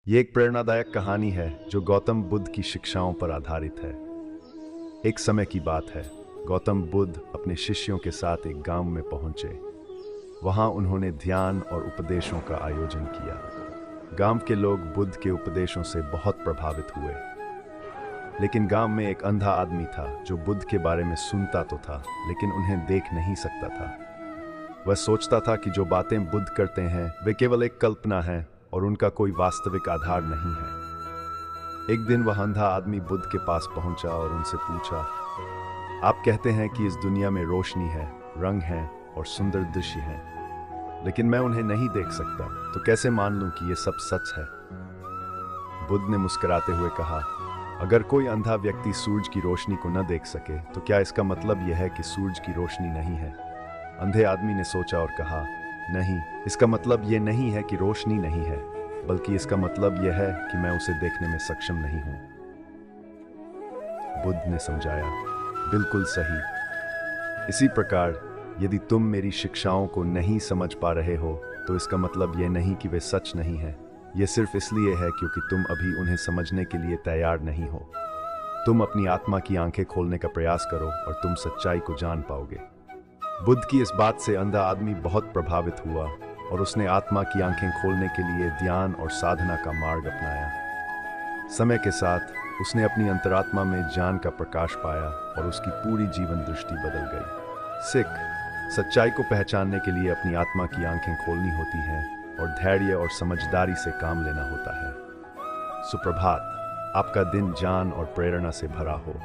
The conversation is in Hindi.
ये एक प्रेरणादायक कहानी है जो गौतम बुद्ध की शिक्षाओं पर आधारित है। एक समय की बात है, गौतम बुद्ध अपने शिष्यों के साथ एक गांव में पहुंचे। वहां उन्होंने ध्यान और उपदेशों का आयोजन किया। गांव के लोग बुद्ध के उपदेशों से बहुत प्रभावित हुए। लेकिन गांव में एक अंधा आदमी था जो बुद्ध के बारे में सुनता तो था, लेकिन उन्हें देख नहीं सकता था। वह सोचता था कि जो बातें बुद्ध करते हैं वे केवल एक कल्पना है और उनका कोई वास्तविक आधार नहीं है। एक दिन वह अंधा आदमी बुद्ध के पास पहुंचा और उनसे पूछा, आप कहते हैं कि इस दुनिया में रोशनी है, रंग हैं और सुंदर दृश्य हैं, लेकिन मैं उन्हें नहीं देख सकता, तो कैसे मान लूं कि ये सब सच है? बुद्ध ने मुस्कुराते हुए कहा, अगर कोई अंधा व्यक्ति सूरज की रोशनी को न देख सके तो क्या इसका मतलब यह है कि सूरज की रोशनी नहीं है? अंधे आदमी ने सोचा और कहा, नहीं, इसका मतलब यह नहीं है कि रोशनी नहीं है, बल्कि इसका मतलब यह है कि मैं उसे देखने में सक्षम नहीं हूं। बुद्ध ने समझाया, बिल्कुल सही। इसी प्रकार यदि तुम मेरी शिक्षाओं को नहीं समझ पा रहे हो तो इसका मतलब यह नहीं कि वे सच नहीं है। यह सिर्फ इसलिए है क्योंकि तुम अभी उन्हें समझने के लिए तैयार नहीं हो। तुम अपनी आत्मा की आंखें खोलने का प्रयास करो और तुम सच्चाई को जान पाओगे। बुद्ध की इस बात से अंधा आदमी बहुत प्रभावित हुआ और उसने आत्मा की आंखें खोलने के लिए ध्यान और साधना का मार्ग अपनाया। समय के साथ उसने अपनी अंतरात्मा में ज्ञान का प्रकाश पाया और उसकी पूरी जीवन दृष्टि बदल गई। सिख सच्चाई को पहचानने के लिए अपनी आत्मा की आंखें खोलनी होती हैं और धैर्य और समझदारी से काम लेना होता है। सुप्रभात, आपका दिन ज्ञान और प्रेरणा से भरा हो।